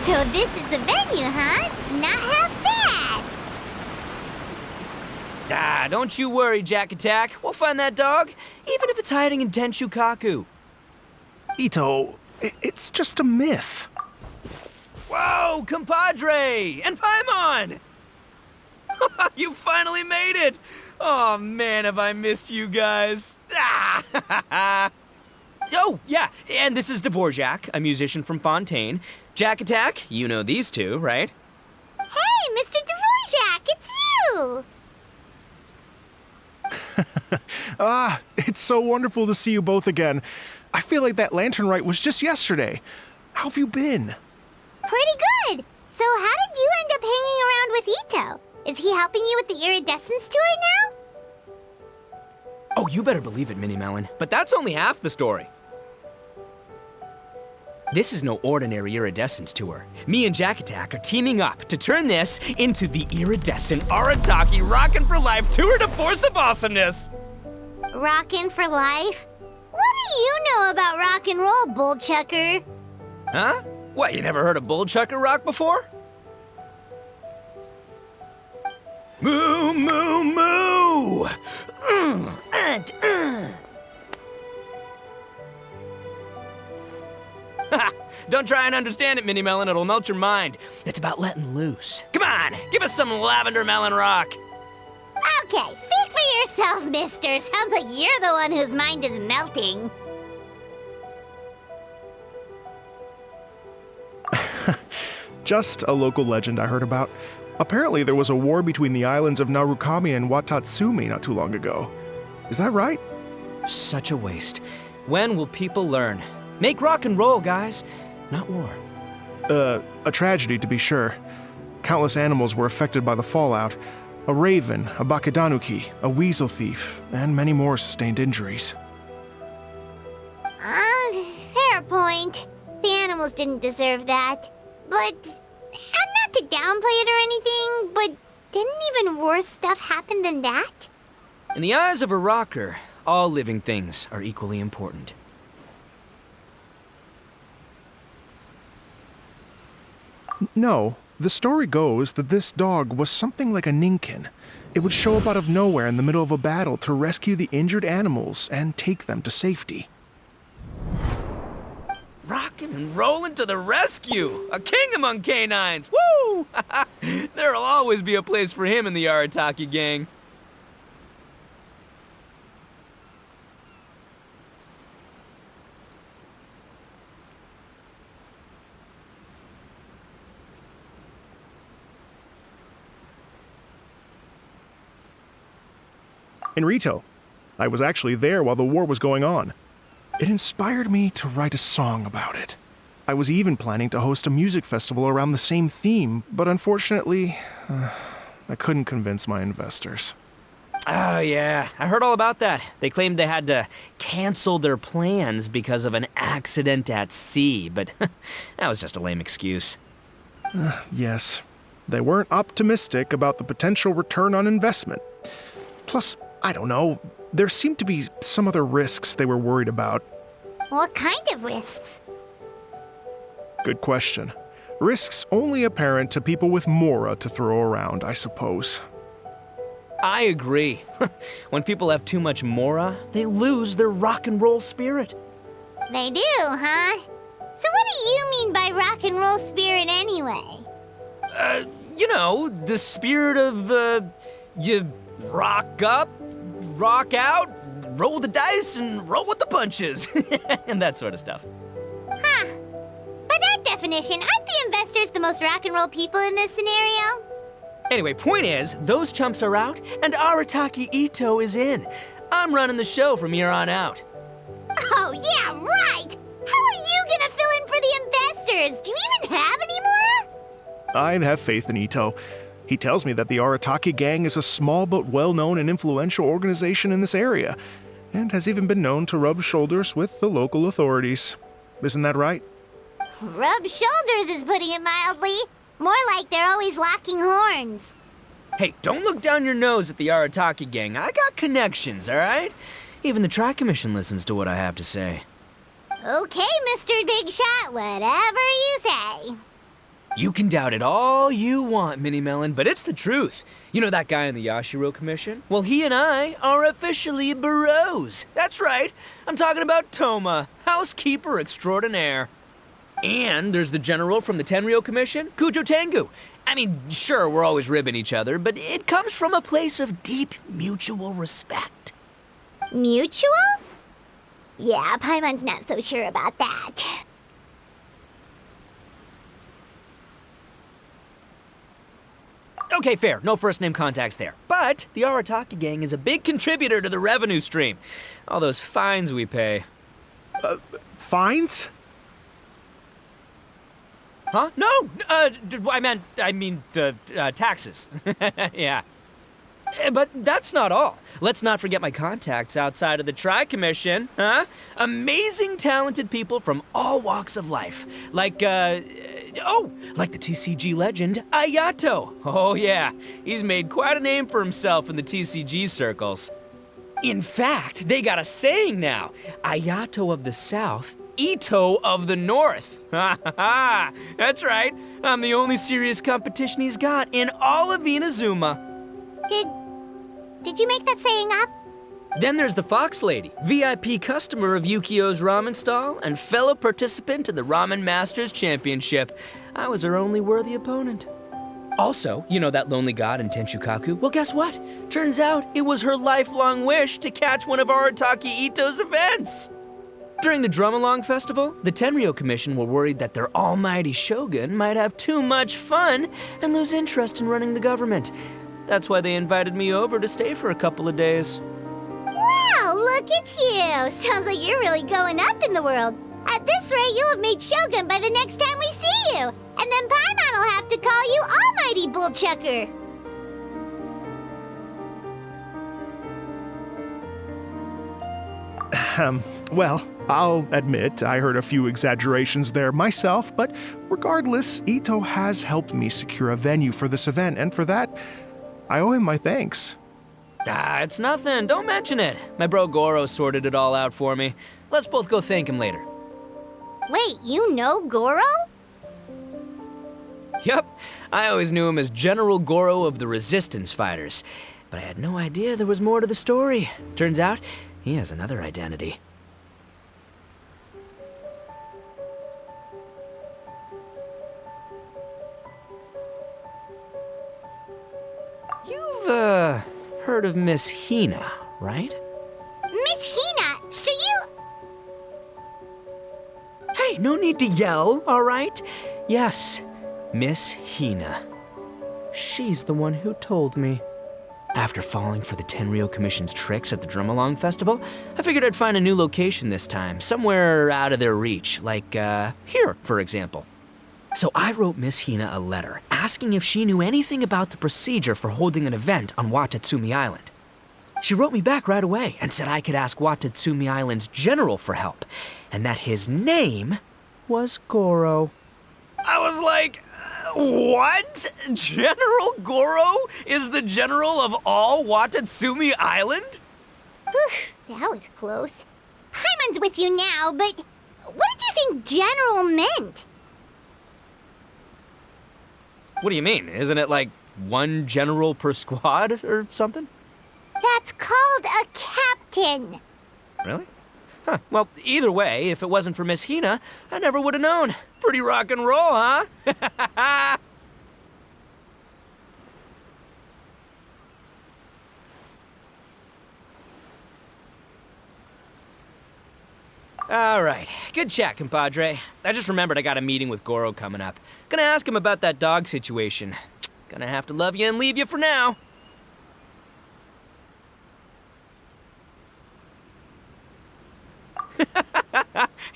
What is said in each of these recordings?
So this is the venue, huh? Not half bad. Ah, don't you worry, Jack Attack. We'll find that dog, even if it's hiding in Tenshukaku. Ito, it's just a myth. Whoa, compadre! And Paimon! You finally made it! Oh man, have I missed you guys. Ah! Oh, yeah, and this is Dvorak, a musician from Fontaine. Jack Attack, you know these two, right? Hey, Mr. Dvorak, it's you! It's so wonderful to see you both again. I feel like that lantern rite was just yesterday. How have you been? Pretty good. So how did you end up hanging around with Ito? Is he helping you with the iridescence tour now? Oh, you better believe it, Minnie Melon. But that's only half the story. This is no ordinary iridescence tour. Me and Jack Attack are teaming up to turn this into the iridescent Arataki Rockin' for Life Tour de Force of Awesomeness! Rockin' for life? What do you know about rock and roll, bullchucker? Huh? What, you never heard of bullchucker rock before? Moo, moo, moo! Don't try and understand it, Minnie Melon. It'll melt your mind. It's about letting loose. Come on, give us some lavender melon rock. Okay, speak for yourself, mister. Sounds like you're the one whose mind is melting. Just a local legend I heard about. Apparently there was a war between the islands of Narukami and Watatsumi not too long ago. Is that right? Such a waste. When will people learn? Make rock and roll, guys, not war. A tragedy to be sure. Countless animals were affected by the fallout. A raven, a bakedanuki, a weasel thief, and many more sustained injuries. Fair point. The animals didn't deserve that. But, not to downplay it or anything, but didn't even worse stuff happen than that? In the eyes of a rocker, all living things are equally important. No, the story goes that this dog was something like a ninkin. It would show up out of nowhere in the middle of a battle to rescue the injured animals and take them to safety. Rockin' and rollin' to the rescue! A king among canines! Woo! There'll always be a place for him in the Arataki gang. In Rito, I was actually there while the war was going on. It inspired me to write a song about it. I was even planning to host a music festival around the same theme, but unfortunately, I couldn't convince my investors. Oh yeah, I heard all about that. They claimed they had to cancel their plans because of an accident at sea, but that was just a lame excuse. Yes, they weren't optimistic about the potential return on investment. Plus, I don't know, there seemed to be some other risks they were worried about. What kind of risks? Good question. Risks only apparent to people with mora to throw around, I suppose. I agree. When people have too much mora, they lose their rock and roll spirit. They do, huh? So what do you mean by rock and roll spirit anyway? You know, the spirit of, you rock up, rock out, roll the dice, and roll with the punches, and that sort of stuff. Huh. By that definition, aren't the investors the most rock and roll people in this scenario? Anyway, point is, those chumps are out, and Arataki Ito is in. I'm running the show from here on out. Oh, yeah, right! How are you gonna fill in for the investors? Do you even have any mora? I have faith in Ito. He tells me that the Arataki gang is a small but well-known and influential organization in this area, and has even been known to rub shoulders with the local authorities. Isn't that right? Rub shoulders is putting it mildly. More like they're always locking horns. Hey, don't look down your nose at the Arataki gang. I got connections, all right? Even the Tri-Commission listens to what I have to say. Okay, Mr. Big Shot, whatever you say. You can doubt it all you want, Mini Melon, but it's the truth. You know that guy in the Yashiro Commission? Well, he and I are officially bros. That's right. I'm talking about Toma, housekeeper extraordinaire. And there's the general from the Tenryo Commission, Kujo Tengu. I mean, sure, we're always ribbing each other, but it comes from a place of deep mutual respect. Mutual? Yeah, Paimon's not so sure about that. Okay, fair. No first-name contacts there. But the Arataki gang is a big contributor to the revenue stream. All those fines we pay. Fines? Huh? No! I mean the taxes. Yeah. But that's not all. Let's not forget my contacts outside of the Tri-Commission, huh? Amazing, talented people from all walks of life. Like the TCG legend, Ayato. Oh yeah, he's made quite a name for himself in the TCG circles. In fact, they got a saying now, Ayato of the South, Ito of the North. Ha ha ha! That's right, I'm the only serious competition he's got in all of Inazuma. Did you make that saying up? Then there's the Fox Lady, VIP customer of Yukio's ramen stall and fellow participant in the Ramen Masters Championship. I was her only worthy opponent. Also, you know that lonely god in Tenshukaku? Well, guess what? Turns out it was her lifelong wish to catch one of Arataki Ito's events. During the Drum-Along Festival, the Tenryo Commission were worried that their almighty shogun might have too much fun and lose interest in running the government. That's why they invited me over to stay for a couple of days. Wow, look at you! Sounds like you're really going up in the world. At this rate, you'll have made Shogun by the next time we see you. And then Paimon will have to call you Almighty Bullchucker. Well, I'll admit I heard a few exaggerations there myself, but regardless, Ito has helped me secure a venue for this event, and for that, I owe him my thanks. Ah, it's nothing. Don't mention it. My bro Goro sorted it all out for me. Let's both go thank him later. Wait, you know Goro? Yup. I always knew him as General Goro of the Resistance Fighters. But I had no idea there was more to the story. Turns out, he has another identity. You've, heard of Miss Hina, right? Miss Hina, so you... Hey, no need to yell, all right? Yes, Miss Hina. She's the one who told me. After falling for the Tenryo Commission's tricks at the Drum-Along Festival, I figured I'd find a new location this time, somewhere out of their reach, like, here, for example. So I wrote Miss Hina a letter, asking if she knew anything about the procedure for holding an event on Watatsumi Island. She wrote me back right away and said I could ask Watatsumi Island's general for help, and that his name was Goro. I was like, what? General Goro is the general of all Watatsumi Island? That was close. Paimon's with you now, but what did you think general meant? What do you mean? Isn't it like one general per squad or something? That's called a captain. Really? Huh. Well, either way, if it wasn't for Miss Hina, I never would have known. Pretty rock and roll, huh? All right, good chat, compadre. I just remembered I got a meeting with Goro coming up. Gonna ask him about that dog situation. Gonna have to love you and leave you for now.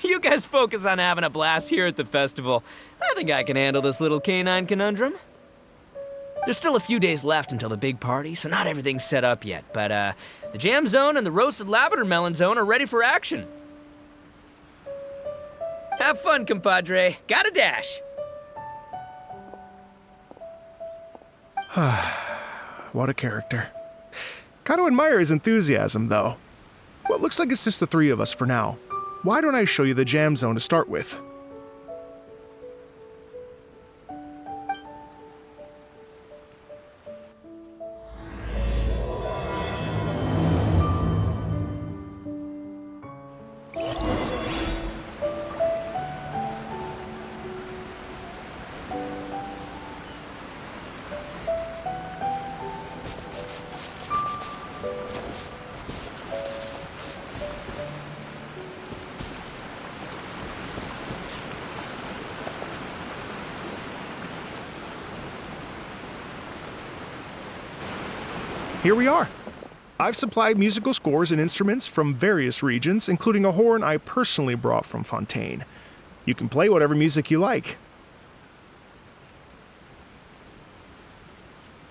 You guys focus on having a blast here at the festival. I think I can handle this little canine conundrum. There's still a few days left until the big party, so not everything's set up yet, but the jam zone and the roasted lavender melon zone are ready for action. Have fun, compadre. Got a dash. What a character. Gotta admire his enthusiasm, though. Well, it looks like it's just the three of us for now. Why don't I show you the jam zone to start with? here we are. I've supplied musical scores and instruments from various regions, including a horn I personally brought from Fontaine. You can play whatever music you like.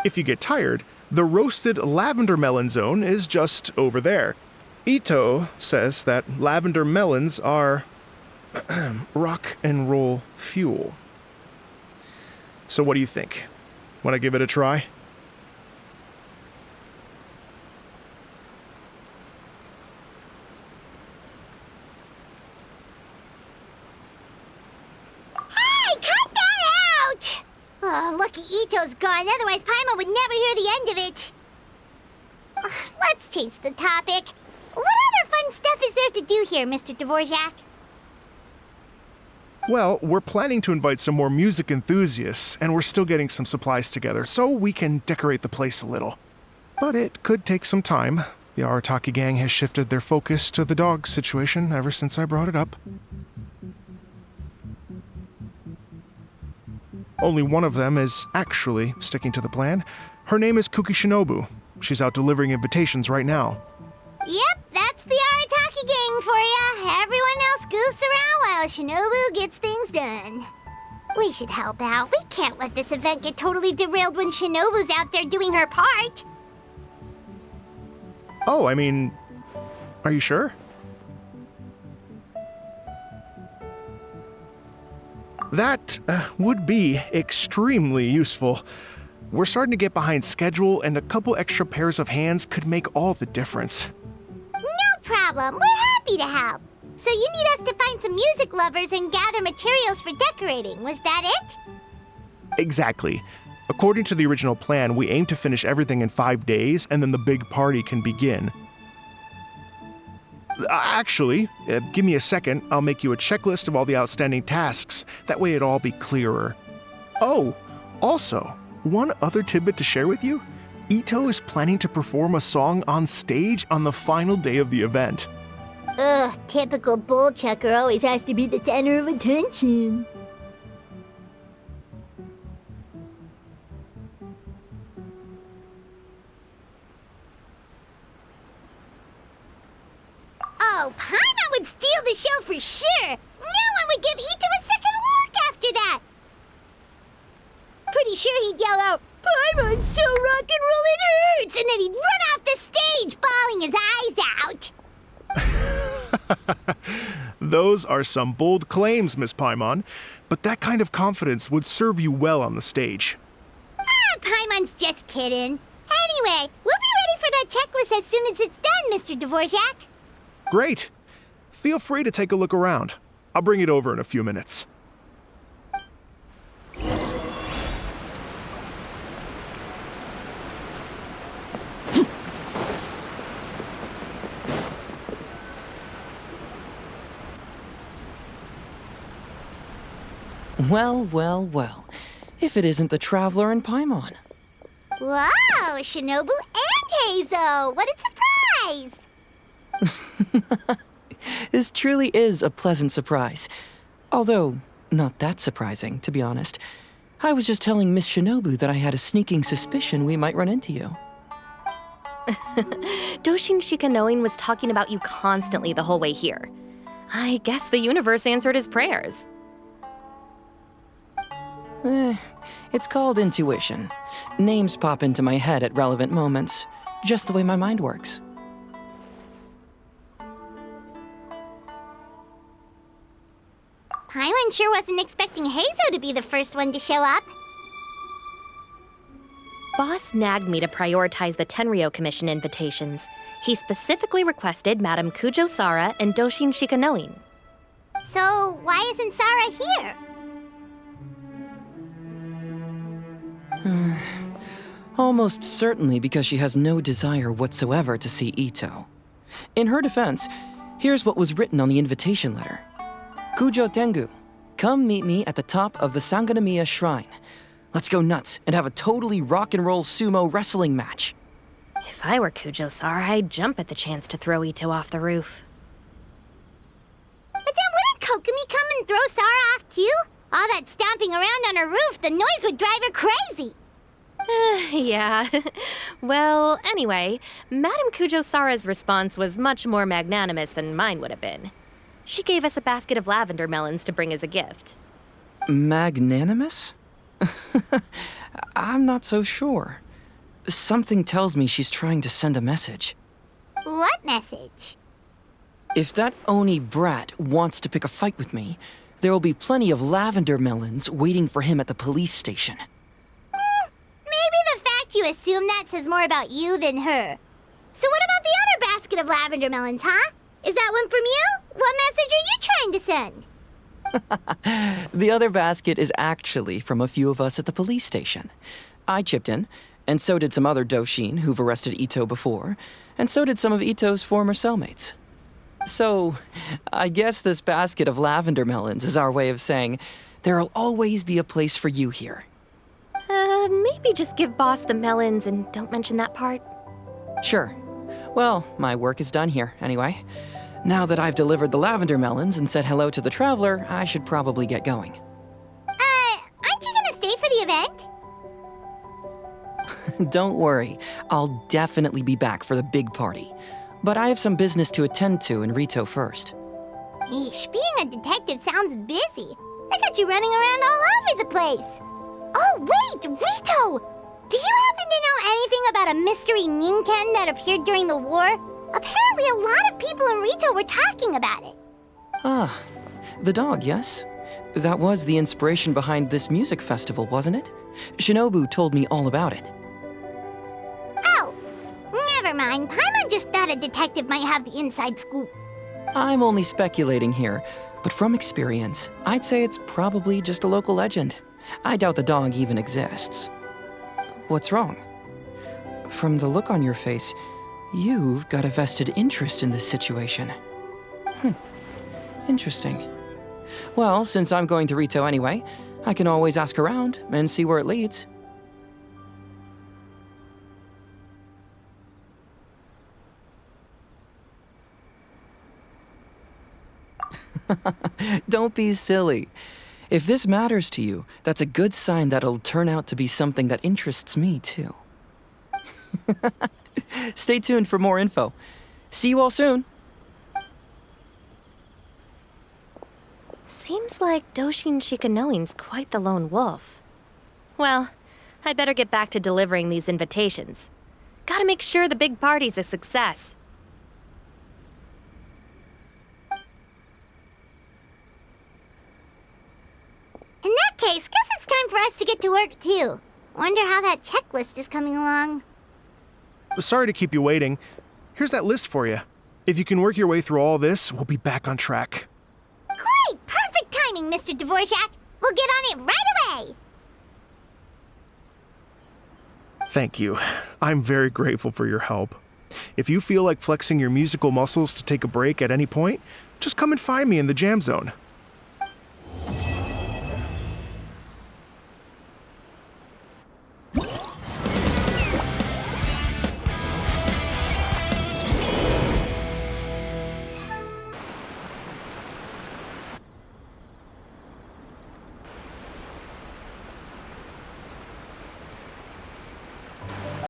If you get tired, the roasted lavender melon zone is just over there. Ito says that lavender melons are rock and roll fuel. So what do you think? Want to give it a try? Hey, cut that out! Oh, lucky Ito's gone, otherwise Paimon would never hear the end of it. Let's change the topic. What other fun stuff is there to do here, Mr. Dvorak? Well, we're planning to invite some more music enthusiasts, and we're still getting some supplies together, so we can decorate the place a little. But it could take some time. The Arataki gang has shifted their focus to the dog situation ever since I brought it up. Only one of them is actually sticking to the plan. Her name is Kuki Shinobu. She's out delivering invitations right now. Yep, that's the Arataki gang for ya. Everyone else goofs around while Shinobu gets things done. We should help out. We can't let this event get totally derailed when Shinobu's out there doing her part. Oh, I mean, are you sure? That would be extremely useful. We're starting to get behind schedule, and a couple extra pairs of hands could make all the difference. No problem. We're happy to help. So you need us to find some music lovers and gather materials for decorating. Was that it? Exactly. According to the original plan, we aim to finish everything in 5 days, and then the big party can begin. Actually, give me a second. I'll make you a checklist of all the outstanding tasks. That way it'll all be clearer. Oh, also, one other tidbit to share with you. Ito is planning to perform a song on stage on the final day of the event. Ugh, typical bullchucker always has to be the center of attention. Oh, Paimon would steal the show for sure! No one would give Ito a second look after that! Pretty sure he'd yell out, "Paimon's so rock and roll it hurts!" And then he'd run off the stage, bawling his eyes out. Those are some bold claims, Miss Paimon, but that kind of confidence would serve you well on the stage. Ah, Paimon's just kidding. Anyway, we'll be ready for that checklist as soon as it's done, Mr. Dvorak. Great. Feel free to take a look around. I'll bring it over in a few minutes. Well, well, well. If it isn't the Traveler and Paimon. Wow, Shinobu and Heizo! What a surprise! This truly is a pleasant surprise. Although, not that surprising, to be honest. I was just telling Miss Shinobu that I had a sneaking suspicion we might run into you. Doshin Shikanoin was talking about you constantly the whole way here. I guess the universe answered his prayers. It's called intuition. Names pop into my head at relevant moments, just the way my mind works. Paimon sure wasn't expecting Heizo to be the first one to show up. Boss nagged me to prioritize the Tenryo Commission invitations. He specifically requested Madame Kujo Sara and Doshin Shikanoin. So, why isn't Sara here? Almost certainly because she has no desire whatsoever to see Ito. In her defense, here's what was written on the invitation letter. Kujo Tengu, come meet me at the top of the Sanganamiya Shrine. Let's go nuts and have a totally rock and roll sumo wrestling match. If I were Kujo Sara, I'd jump at the chance to throw Ito off the roof. But then wouldn't Kokomi come and throw Sara off too? All that stomping around on her roof, the noise would drive her crazy. Yeah. Well, anyway, Madame Kujo-Sara's response was much more magnanimous than mine would have been. She gave us a basket of lavender melons to bring as a gift. Magnanimous? I'm not so sure. Something tells me she's trying to send a message. What message? If that Oni brat wants to pick a fight with me, there will be plenty of lavender melons waiting for him at the police station. Maybe the fact you assume that says more about you than her. So what about the other basket of lavender melons, huh? Is that one from you? What message are you trying to send? The other basket is actually from a few of us at the police station. I chipped in, and so did some other Doshin who've arrested Ito before, and so did some of Ito's former cellmates. So, I guess this basket of lavender melons is our way of saying, there'll always be a place for you here. Maybe just give Boss the melons and don't mention that part. Sure. Well, my work is done here, anyway. Now that I've delivered the lavender melons and said hello to the traveler, I should probably get going. Aren't you gonna stay for the event? Don't worry, I'll definitely be back for the big party. But I have some business to attend to in Rito first. Eesh, being a detective sounds busy. I got you running around all over the place. Oh, wait, Rito! Do you happen to know anything about a mystery Ninken that appeared during the war? Apparently a lot of people in Rito were talking about it. Ah, the dog, yes? That was the inspiration behind this music festival, wasn't it? Shinobu told me all about it. Oh, never mind. Paimon just thought a detective might have the inside scoop. I'm only speculating here, but from experience, I'd say it's probably just a local legend. I doubt the dog even exists. What's wrong? From the look on your face, you've got a vested interest in this situation. Interesting. Well, since I'm going to Rito anyway, I can always ask around and see where it leads. Don't be silly. If this matters to you, that's a good sign that it'll turn out to be something that interests me, too. Stay tuned for more info. See you all soon. Seems like Doshin Shikanoin's quite the lone wolf. Well, I'd better get back to delivering these invitations. Gotta make sure the big party's a success. In that case, guess it's time for us to get to work too. Wonder how that checklist is coming along. Sorry to keep you waiting. Here's that list for you. If you can work your way through all this, we'll be back on track. Great! Perfect timing, Mr. Dvorak! We'll get on it right away! Thank you. I'm very grateful for your help. If you feel like flexing your musical muscles to take a break at any point, just come and find me in the jam zone.